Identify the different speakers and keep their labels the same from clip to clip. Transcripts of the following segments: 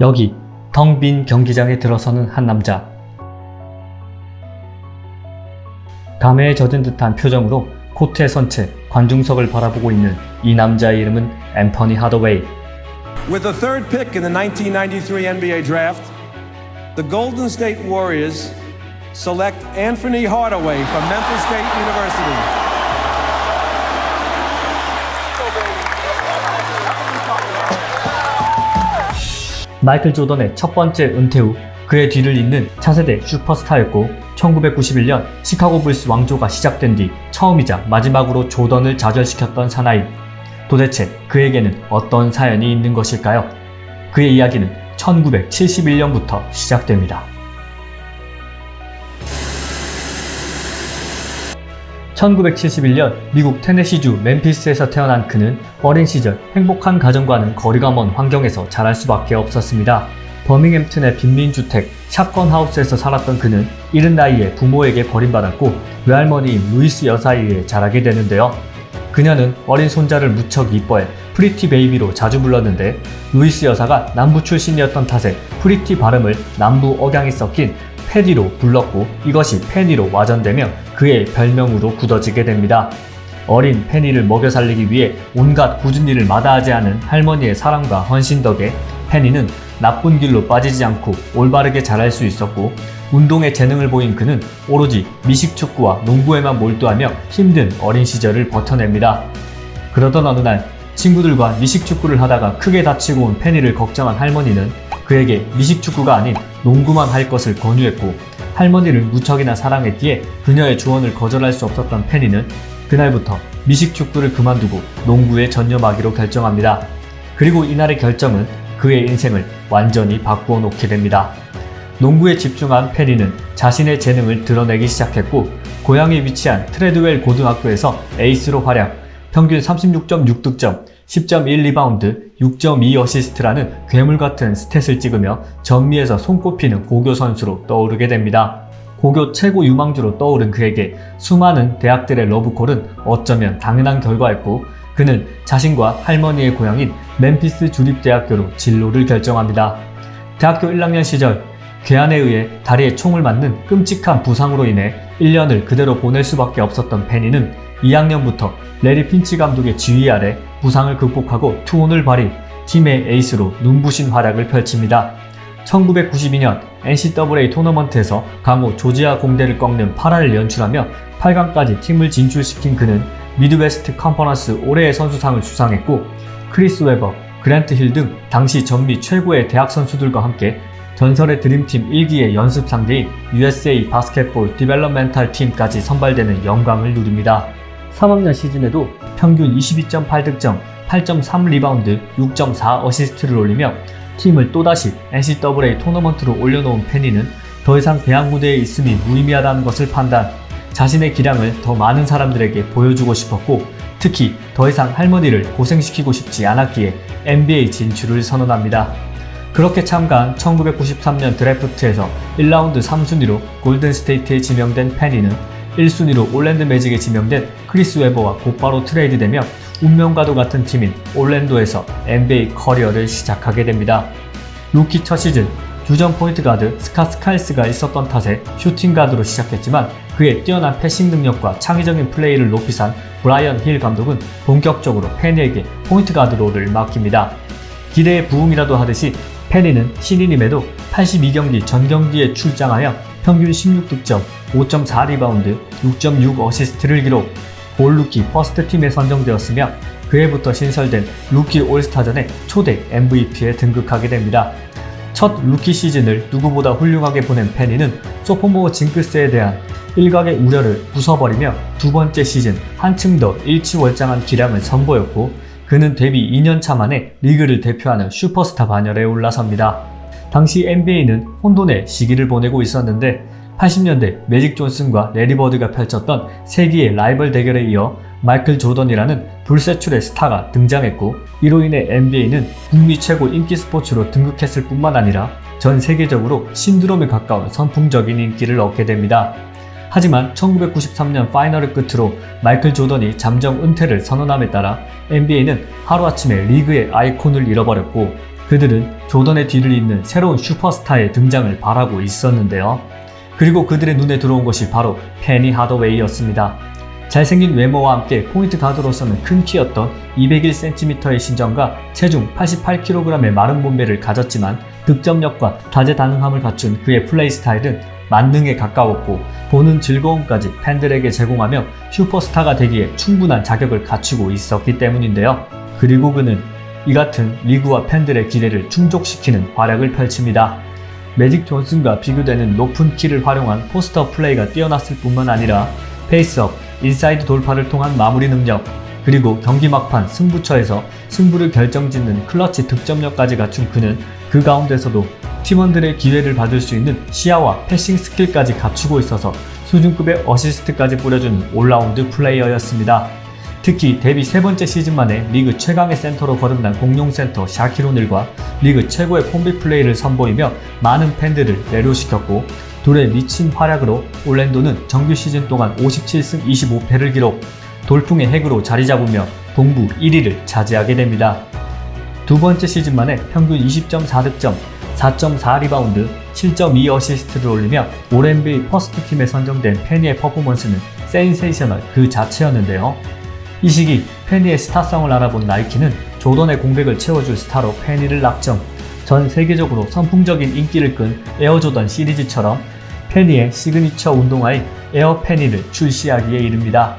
Speaker 1: 여기 텅 빈 경기장에 들어서는 한 남자. 감회에 젖은 듯한 표정으로 코트에 선 채 관중석을 바라보고 있는 이 남자의 이름은 앤서니 하더웨이.
Speaker 2: With the third pick in the 1993 NBA draft, the Golden State Warriors select Anthony Hardaway from Memphis State University.
Speaker 1: 마이클 조던의 첫 번째 은퇴 후 그의 뒤를 잇는 차세대 슈퍼스타였고 1991년 시카고 불스 왕조가 시작된 뒤 처음이자 마지막으로 조던을 좌절시켰던 사나이. 도대체 그에게는 어떤 사연이 있는 것일까요? 그의 이야기는 1971년부터 시작됩니다. 1971년 미국 테네시주 멤피스에서 태어난 그는 어린 시절 행복한 가정과는 거리가 먼 환경에서 자랄 수밖에 없었습니다. 버밍햄튼의 빈민주택 샷건하우스에서 살았던 그는 이른 나이에 부모에게 버림받았고 외할머니인 루이스 여사에 의해 자라게 되는데요. 그녀는 어린 손자를 무척 이뻐해 프리티 베이비로 자주 불렀는데 루이스 여사가 남부 출신이었던 탓에 프리티 발음을 남부 억양이 섞인 페디로 불렀고 이것이 페니로 와전되며 그의 별명으로 굳어지게 됩니다. 어린 페니를 먹여 살리기 위해 온갖 굳은 일을 마다하지 않은 할머니의 사랑과 헌신 덕에 페니는 나쁜 길로 빠지지 않고 올바르게 자랄 수 있었고 운동에 재능을 보인 그는 오로지 미식축구와 농구에만 몰두하며 힘든 어린 시절을 버텨냅니다. 그러던 어느 날 친구들과 미식축구를 하다가 크게 다치고 온 페니를 걱정한 할머니는 그에게 미식축구가 아닌 농구만 할 것을 권유했고 할머니를 무척이나 사랑했기에 그녀의 조언을 거절할 수 없었던 페니는 그날부터 미식축구를 그만두고 농구에 전념하기로 결정합니다. 그리고 이날의 결정은 그의 인생을 완전히 바꾸어 놓게 됩니다. 농구에 집중한 페니는 자신의 재능을 드러내기 시작했고 고향에 위치한 트레드웰 고등학교에서 에이스로 활약, 평균 36.6득점, 10.1 리바운드, 6.2 어시스트라는 괴물같은 스탯을 찍으며 전미에서 손꼽히는 고교 선수로 떠오르게 됩니다. 고교 최고 유망주로 떠오른 그에게 수많은 대학들의 러브콜은 어쩌면 당연한 결과였고 그는 자신과 할머니의 고향인 멤피스 주립대학교로 진로를 결정합니다. 대학교 1학년 시절 괴한에 의해 다리에 총을 맞는 끔찍한 부상으로 인해 1년을 그대로 보낼 수밖에 없었던 페니는 2학년부터 레리 핀치 감독의 지휘 아래 부상을 극복하고 투혼을 발휘, 팀의 에이스로 눈부신 활약을 펼칩니다. 1992년 NCAA 토너먼트에서 강호 조지아 공대를 꺾는 8화를 연출하며 8강까지 팀을 진출시킨 그는 미드웨스트 컨퍼런스 올해의 선수상을 수상했고 크리스 웨버, 그랜트 힐 등 당시 전미 최고의 대학 선수들과 함께 전설의 드림팀 1기의 연습 상대인 USA 바스켓볼 디벨롭멘탈 팀까지 선발되는 영광을 누립니다. 3학년 시즌에도 평균 22.8득점, 8.3 리바운드, 6.4 어시스트를 올리며 팀을 또다시 NCAA 토너먼트로 올려놓은 페니는 더 이상 대학 무대에 있음이 무의미하다는 것을 판단, 자신의 기량을 더 많은 사람들에게 보여주고 싶었고 특히 더 이상 할머니를 고생시키고 싶지 않았기에 NBA 진출을 선언합니다. 그렇게 참가한 1993년 드래프트에서 1라운드 3순위로 골든스테이트에 지명된 페니는 1순위로 올랜드 매직에 지명된 크리스 웨버와 곧바로 트레이드되며 운명과도 같은 팀인 올랜도에서 NBA 커리어를 시작하게 됩니다. 루키 첫 시즌 주전 포인트 가드 스카 스카일스가 있었던 탓에 슈팅 가드로 시작했지만 그의 뛰어난 패싱 능력과 창의적인 플레이를 높이 산 브라이언 힐 감독은 본격적으로 페니에게 포인트 가드 롤을 맡깁니다. 기대의 부흥이라도 하듯이 페니는 신인임에도 82경기 전 경기에 출장하여 평균 16득점, 5.4 리바운드, 6.6 어시스트를 기록, 올 루키 퍼스트 팀에 선정되었으며 그해부터 신설된 루키 올스타전의 초대 MVP에 등극하게 됩니다. 첫 루키 시즌을 누구보다 훌륭하게 보낸 페니는 소포모 징크스에 대한 일각의 우려를 부숴버리며 두 번째 시즌 한층 더 일치월장한 기량을 선보였고 그는 데뷔 2년차 만에 리그를 대표하는 슈퍼스타 반열에 올라섭니다. 당시 NBA는 혼돈의 시기를 보내고 있었는데 80년대 매직 존슨과 레리 버드가 펼쳤던 세기의 라이벌 대결에 이어 마이클 조던이라는 불세출의 스타가 등장했고 이로 인해 NBA는 북미 최고 인기 스포츠로 등극했을 뿐만 아니라 전 세계적으로 신드롬에 가까운 선풍적인 인기를 얻게 됩니다. 하지만 1993년 파이널을 끝으로 마이클 조던이 잠정 은퇴를 선언함에 따라 NBA는 하루아침에 리그의 아이콘을 잃어버렸고 그들은 조던의 뒤를 잇는 새로운 슈퍼스타의 등장을 바라고 있었는데요. 그리고 그들의 눈에 들어온 것이 바로 페니 하더웨이였습니다. 잘생긴 외모와 함께 포인트 가드로서는 큰 키였던 201cm의 신장과 체중 88kg의 마른 몸매를 가졌지만 득점력과 다재다능함을 갖춘 그의 플레이 스타일은 만능에 가까웠고 보는 즐거움까지 팬들에게 제공하며 슈퍼스타가 되기에 충분한 자격을 갖추고 있었기 때문인데요. 그리고 그는 이 같은 리그와 팬들의 기대를 충족시키는 활약을 펼칩니다. 매직 존슨과 비교되는 높은 키를 활용한 포스터 플레이가 뛰어났을 뿐만 아니라 페이스업, 인사이드 돌파를 통한 마무리 능력, 그리고 경기 막판 승부처에서 승부를 결정짓는 클러치 득점력까지 갖춘 그는 그 가운데서도 팀원들의 기회를 받을 수 있는 시야와 패싱 스킬까지 갖추고 있어서 수준급의 어시스트까지 뿌려주는 올라운드 플레이어였습니다. 특히 데뷔 세 번째 시즌 만에 리그 최강의 센터로 거듭난 공룡 센터 샤킬 오닐과 리그 최고의 콤비 플레이를 선보이며 많은 팬들을 매료시켰고, 둘의 미친 활약으로 올랜도는 정규 시즌 동안 57승 25패를 기록, 돌풍의 핵으로 자리 잡으며 동부 1위를 차지하게 됩니다. 두 번째 시즌 만에 평균 20.4득점, 4.4 리바운드, 7.2 어시스트를 올리며 올 NBA 퍼스트 팀에 선정된 페니의 퍼포먼스는 센세이셔널 그 자체였는데요. 이 시기 페니의 스타성을 알아본 나이키는 조던의 공백을 채워줄 스타로 페니를 낙점, 전 세계적으로 선풍적인 인기를 끈 에어조던 시리즈처럼 페니의 시그니처 운동화인 에어 페니를 출시하기에 이릅니다.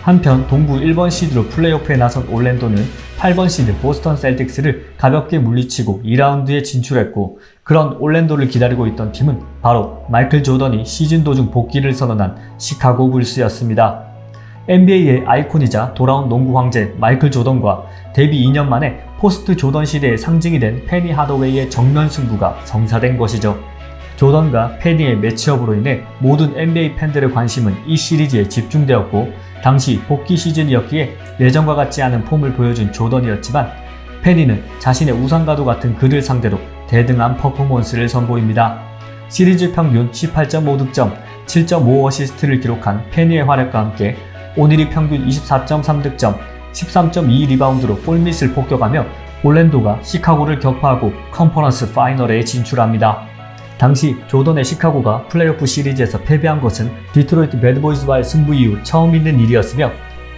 Speaker 1: 한편 동부 1번 시드로 플레이오프에 나선 올랜도는 8번 시드 보스턴 셀틱스를 가볍게 물리치고 2라운드에 진출했고, 그런 올랜도를 기다리고 있던 팀은 바로 마이클 조던이 시즌 도중 복귀를 선언한 시카고 불스였습니다. NBA의 아이콘이자 돌아온 농구 황제 마이클 조던과 데뷔 2년 만에 포스트 조던 시대의 상징이 된 페니 하더웨이의 정면 승부가 성사된 것이죠. 조던과 페니의 매치업으로 인해 모든 NBA 팬들의 관심은 이 시리즈에 집중되었고, 당시 복귀 시즌이었기에 예전과 같지 않은 폼을 보여준 조던이었지만 페니는 자신의 우상과도 같은 그를 상대로 대등한 퍼포먼스를 선보입니다. 시리즈 평균 18.5득점, 7.5 어시스트를 기록한 페니의 활약과 함께 오닐이 평균 24.3득점, 13.2 리바운드로 골밑을 폭격하며 올랜도가 시카고를 격파하고 컨퍼런스 파이널에 진출합니다. 당시 조던의 시카고가 플레이오프 시리즈에서 패배한 것은 디트로이트 배드보이즈와의 승부 이후 처음 있는 일이었으며,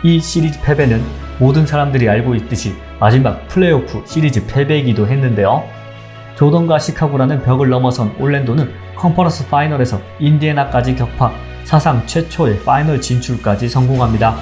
Speaker 1: 이 시리즈 패배는 모든 사람들이 알고 있듯이 마지막 플레이오프 시리즈 패배이기도 했는데요. 조던과 시카고라는 벽을 넘어선 올랜도는 컨퍼런스 파이널에서 인디애나까지 격파, 사상 최초의 파이널 진출까지 성공합니다.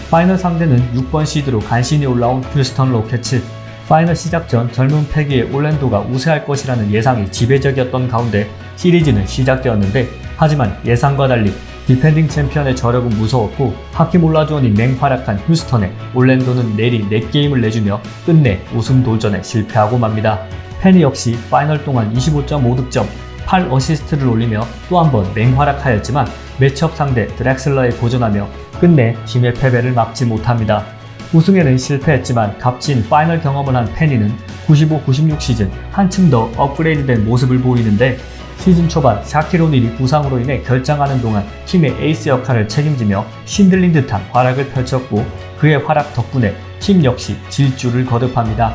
Speaker 1: 파이널 상대는 6번 시드로 간신히 올라온 휴스턴 로켓츠. 파이널 시작 전 젊은 패기의 올랜도가 우세할 것이라는 예상이 지배적이었던 가운데 시리즈는 시작되었는데, 하지만 예상과 달리 디펜딩 챔피언의 저력은 무서웠고 하킴 올라주원이 맹활약한 휴스턴에 올랜도는 내리 4게임을 내주며 끝내 우승 도전에 실패하고 맙니다. 페니 역시 파이널 동안 25.5득점, 8 어시스트를 올리며 또 한 번 맹활약하였지만 매치업 상대 드렉슬러에 고전하며 끝내 팀의 패배를 막지 못합니다. 우승에는 실패했지만 값진 파이널 경험을 한 페니는 95-96 시즌 한층 더 업그레이드된 모습을 보이는데, 시즌 초반 샤킬 오닐이 부상으로 인해 결장하는 동안 팀의 에이스 역할을 책임지며 신들린 듯한 활약을 펼쳤고, 그의 활약 덕분에 팀 역시 질주를 거듭합니다.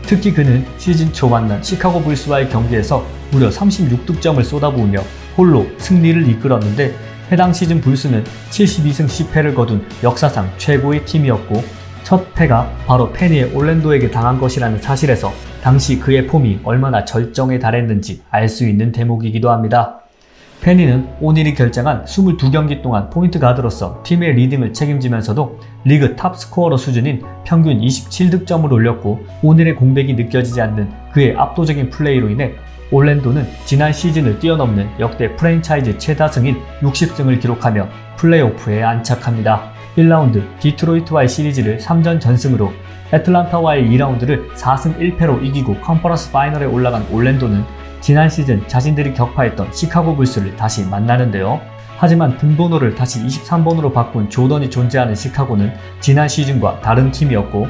Speaker 1: 특히 그는 시즌 초 만난 시카고 불스와의 경기에서 무려 36득점을 쏟아부으며 홀로 승리를 이끌었는데, 해당 시즌 불스는 72승 10패를 거둔 역사상 최고의 팀이었고, 첫 패가 바로 페니의 올랜도에게 당한 것이라는 사실에서 당시 그의 폼이 얼마나 절정에 달했는지 알 수 있는 대목이기도 합니다. 페니는 오닐이 결정한 22경기 동안 포인트 가드로서 팀의 리딩을 책임지면서도 리그 탑 스코어러 수준인 평균 27득점을 올렸고, 오닐의 공백이 느껴지지 않는 그의 압도적인 플레이로 인해 올랜도는 지난 시즌을 뛰어넘는 역대 프랜차이즈 최다승인 60승을 기록하며 플레이오프에 안착합니다. 1라운드 디트로이트와의 시리즈를 3전 전승으로, 애틀란타와의 2라운드를 4승 1패로 이기고 컨퍼런스 파이널에 올라간 올랜도는 지난 시즌 자신들이 격파했던 시카고 불스를 다시 만나는데요. 하지만 등번호를 다시 23번으로 바꾼 조던이 존재하는 시카고는 지난 시즌과 다른 팀이었고,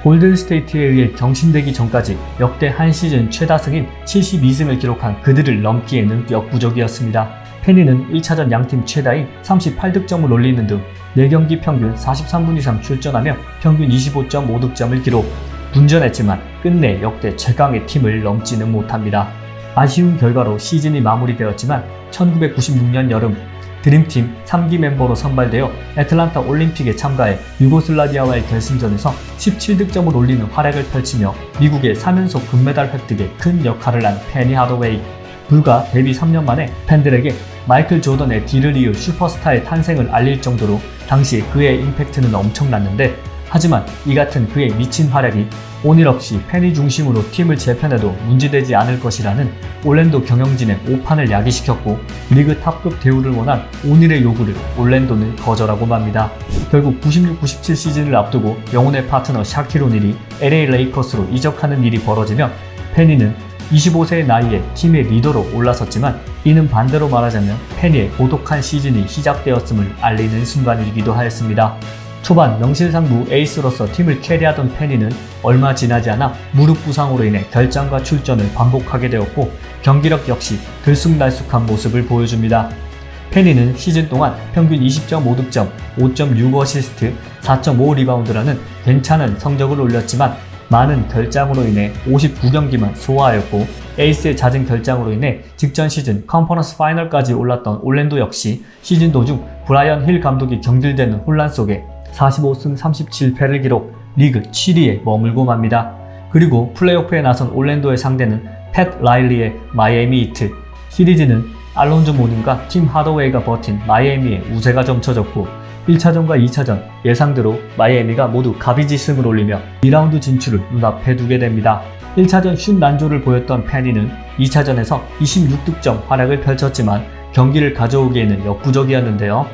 Speaker 1: 골든스테이트에 의해 경신되기 전까지 역대 한 시즌 최다승인 72승을 기록한 그들을 넘기에는 역부족이었습니다. 페니는 1차전 양팀 최다인 38득점을 올리는 등 4경기 평균 43분 이상 출전하며 평균 25.5득점을 기록, 분전했지만 끝내 역대 최강의 팀을 넘지는 못합니다. 아쉬운 결과로 시즌이 마무리되었지만 1996년 여름 드림팀 3기 멤버로 선발되어 애틀란타 올림픽에 참가해 유고슬라비아와의 결승전에서 17득점을 올리는 활약을 펼치며 미국의 3연속 금메달 획득에 큰 역할을 한 페니 하더웨이. 불과 데뷔 3년 만에 팬들에게 마이클 조던의 뒤를 이을 슈퍼스타의 탄생을 알릴 정도로 당시 그의 임팩트는 엄청났는데, 하지만 이 같은 그의 미친 활약이 온일 없이 페니 중심으로 팀을 재편해도 문제되지 않을 것이라는 올랜도 경영진의 오판을 야기시켰고, 리그 탑급 대우를 원한 온일의 요구를 올랜도는 거절하고 맙니다. 결국 96-97 시즌을 앞두고 영혼의 파트너 샤킬 오닐이 LA 레이커스로 이적하는 일이 벌어지며 페니는 25세의 나이에 팀의 리더로 올라섰지만, 이는 반대로 말하자면 페니의 고독한 시즌이 시작되었음을 알리는 순간이기도 하였습니다. 초반 명실상부 에이스로서 팀을 캐리하던 페니는 얼마 지나지 않아 무릎 부상으로 인해 결장과 출전을 반복하게 되었고, 경기력 역시 들쑥날쑥한 모습을 보여줍니다. 페니는 시즌 동안 평균 20.5득점, 5.6어시스트, 4.5 리바운드라는 괜찮은 성적을 올렸지만 많은 결장으로 인해 59경기만 소화하였고, 에이스의 잦은 결장으로 인해 직전 시즌 컨퍼런스 파이널까지 올랐던 올랜도 역시 시즌 도중 브라이언 힐 감독이 경질되는 혼란 속에 45승 37패를 기록, 리그 7위에 머물고 맙니다. 그리고 플레이오프에 나선 올랜도의 상대는 팻 라일리의 마이애미 히트. 시리즈는 알론조 모닝과 팀 하더웨이가 버틴 마이애미의 우세가 점쳐졌고, 1차전과 2차전 예상대로 마이애미가 모두 가비지승을 올리며 2라운드 진출을 눈앞에 두게 됩니다. 1차전 슛 난조를 보였던 페니는 2차전에서 26득점 활약을 펼쳤지만 경기를 가져오기에는 역부족이었는데요.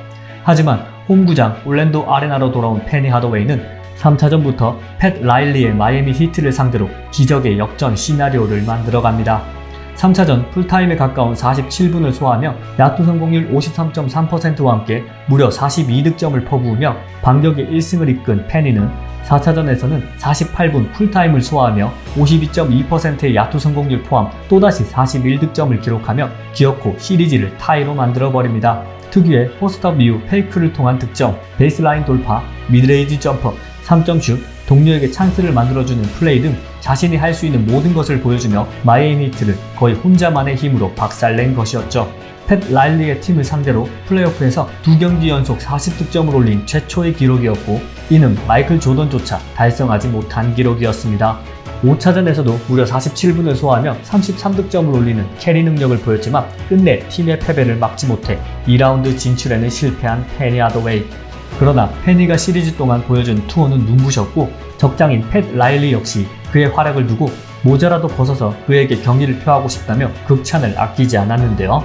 Speaker 1: 하지만 홈구장 올랜도 아레나로 돌아온 페니 하더웨이는 3차전부터 팻 라일리의 마이애미 히트를 상대로 기적의 역전 시나리오를 만들어갑니다. 3차전 풀타임에 가까운 47분을 소화하며 야투 성공률 53.3%와 함께 무려 42득점을 퍼부으며 반격의 1승을 이끈 페니는 4차전에서는 48분 풀타임을 소화하며 52.2%의 야투 성공률 포함 또다시 41득점을 기록하며 기어코 시리즈를 타이로 만들어버립니다. 특유의 포스트업 이후 페이크를 통한 득점, 베이스라인 돌파, 미드레인지 점퍼, 3점 슛, 동료에게 찬스를 만들어주는 플레이 등 자신이 할 수 있는 모든 것을 보여주며 마이애미 히트를 거의 혼자만의 힘으로 박살낸 것이었죠. 팻 라일리의 팀을 상대로 플레이오프에서 2경기 연속 40득점을 올린 최초의 기록이었고, 이는 마이클 조던조차 달성하지 못한 기록이었습니다. 5차전에서도 무려 47분을 소화하며 33득점을 올리는 캐리 능력을 보였지만 끝내 팀의 패배를 막지 못해 2라운드 진출에는 실패한 페니 하더웨이. 그러나 페니가 시리즈 동안 보여준 투혼은 눈부셨고, 적장인 팻 라일리 역시 그의 활약을 두고 모자라도 벗어서 그에게 경기를 표하고 싶다며 극찬을 아끼지 않았는데요.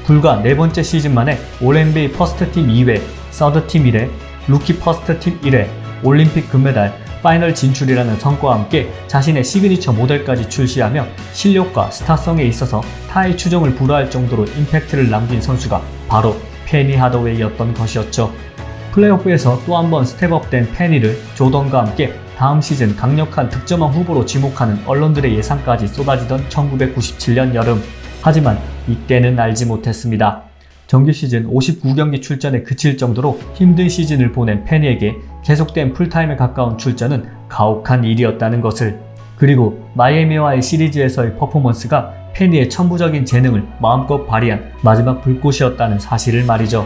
Speaker 1: 불과 4번째 시즌 만에 올 NBA 퍼스트팀 2회, 서드팀 1회, 루키 퍼스트팀 1회, 올림픽 금메달, 파이널 진출이라는 성과와 함께 자신의 시그니처 모델까지 출시하며 실력과 스타성에 있어서 타의 추종을 불허할 정도로 임팩트를 남긴 선수가 바로 페니 하더웨이였던 것이었죠. 플레이오프에서 또 한 번 스텝업된 페니를 조던과 함께 다음 시즌 강력한 득점왕 후보로 지목하는 언론들의 예상까지 쏟아지던 1997년 여름. 하지만 이때는 알지 못했습니다. 정규 시즌 59경기 출전에 그칠 정도로 힘든 시즌을 보낸 페니에게 계속된 풀타임에 가까운 출전은 가혹한 일이었다는 것을. 그리고 마이애미와의 시리즈에서의 퍼포먼스가 페니의 천부적인 재능을 마음껏 발휘한 마지막 불꽃이었다는 사실을 말이죠.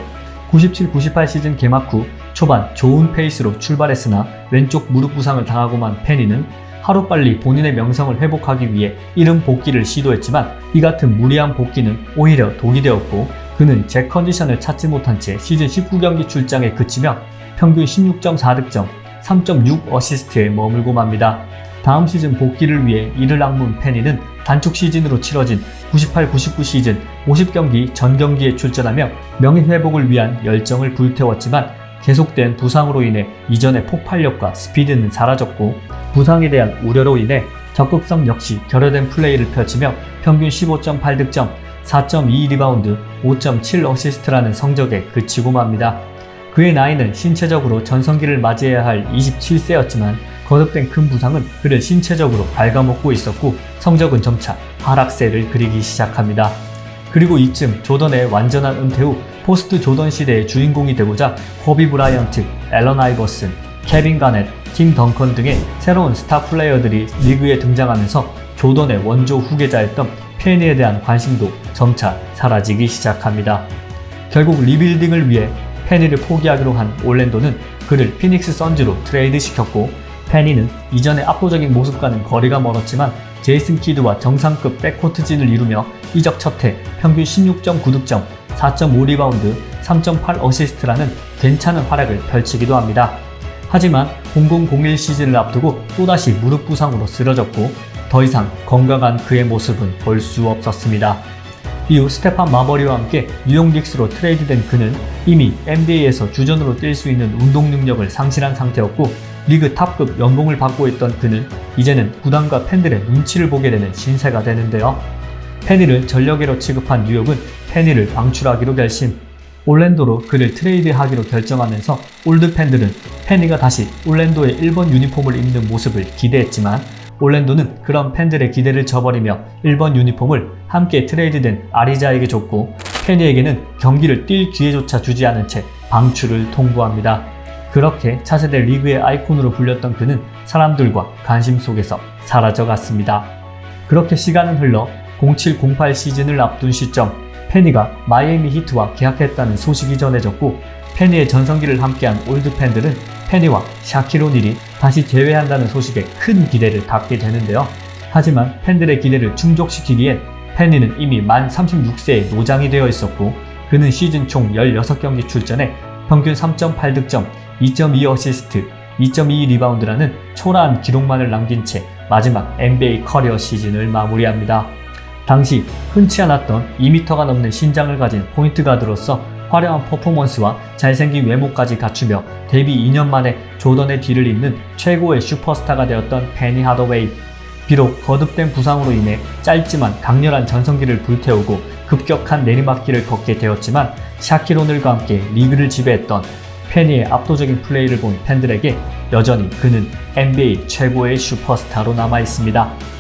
Speaker 1: 97-98 시즌 개막 후 초반 좋은 페이스로 출발했으나 왼쪽 무릎 부상을 당하고만 페니는 하루빨리 본인의 명성을 회복하기 위해 이른 복귀를 시도했지만 이 같은 무리한 복귀는 오히려 독이 되었고, 그는 제 컨디션을 찾지 못한 채 시즌 19경기 출장에 그치며 평균 16.4득점, 3.6어시스트에 머물고 맙니다. 다음 시즌 복귀를 위해 이를 악문 페니는 단축 시즌으로 치러진 98-99 시즌 50경기 전 경기에 출전하며 명예회복을 위한 열정을 불태웠지만 계속된 부상으로 인해 이전의 폭발력과 스피드는 사라졌고, 부상에 대한 우려로 인해 적극성 역시 결여된 플레이를 펼치며 평균 15.8득점, 4.2 리바운드, 5.7 어시스트라는 성적에 그치고 맙니다. 그의 나이는 신체적으로 전성기를 맞이해야 할 27세였지만 거듭된 큰 부상은 그를 신체적으로 갉아먹고 있었고, 성적은 점차 하락세를 그리기 시작합니다. 그리고 이쯤 조던의 완전한 은퇴 후 포스트 조던 시대의 주인공이 되고자 코비 브라이언트, 앨런 아이버슨, 케빈 가넷, 팀 덩컨 등의 새로운 스타 플레이어들이 리그에 등장하면서 조던의 원조 후계자였던 페니에 대한 관심도 점차 사라지기 시작합니다. 결국 리빌딩을 위해 페니를 포기하기로 한 올랜도는 그를 피닉스 선즈로 트레이드 시켰고, 페니는 이전의 압도적인 모습과는 거리가 멀었지만 제이슨 키드와 정상급 백코트진을 이루며 이적 첫해 평균 16.9득점, 4.5 리바운드, 3.8 어시스트라는 괜찮은 활약을 펼치기도 합니다. 하지만 0001 시즌을 앞두고 또다시 무릎 부상으로 쓰러졌고 더 이상 건강한 그의 모습은 볼 수 없었습니다. 이후 스테판 마버리와 함께 뉴욕 닉스로 트레이드된 그는 이미 NBA에서 주전으로 뛸 수 있는 운동 능력을 상실한 상태였고, 리그 탑급 연봉을 받고 있던 그는 이제는 구단과 팬들의 눈치를 보게 되는 신세가 되는데요. 페니를 전력외로 취급한 뉴욕은 페니를 방출하기로 결심. 올랜도로 그를 트레이드하기로 결정하면서 올드 팬들은 페니가 다시 올랜도의 1번 유니폼을 입는 모습을 기대했지만, 올랜도는 그런 팬들의 기대를 저버리며 1번 유니폼을 함께 트레이드된 아리자에게 줬고, 페니에게는 경기를 뛸 기회조차 주지 않은 채 방출을 통보합니다. 그렇게 차세대 리그의 아이콘으로 불렸던 그는 사람들과 관심 속에서 사라져갔습니다. 그렇게 시간은 흘러 07-08 시즌을 앞둔 시점, 페니가 마이애미 히트와 계약했다는 소식이 전해졌고, 페니의 전성기를 함께한 올드 팬들은 페니와 샤킬 오닐이 다시 재회한다는 소식에 큰 기대를 갖게 되는데요. 하지만 팬들의 기대를 충족시키기엔 페니는 이미 만 36세의 노장이 되어 있었고, 그는 시즌 총 16경기 출전에 평균 3.8득점, 2.2 어시스트, 2.2 리바운드라는 초라한 기록만을 남긴 채 마지막 NBA 커리어 시즌을 마무리합니다. 당시 흔치 않았던 2m가 넘는 신장을 가진 포인트 가드로서 화려한 퍼포먼스와 잘생긴 외모까지 갖추며 데뷔 2년 만에 조던의 뒤를 잇는 최고의 슈퍼스타가 되었던 페니 하더웨이. 비록 거듭된 부상으로 인해 짧지만 강렬한 전성기를 불태우고 급격한 내리막길을 걷게 되었지만, 샤킬 오닐과 함께 리그를 지배했던 페니의 압도적인 플레이를 본 팬들에게 여전히 그는 NBA 최고의 슈퍼스타로 남아있습니다.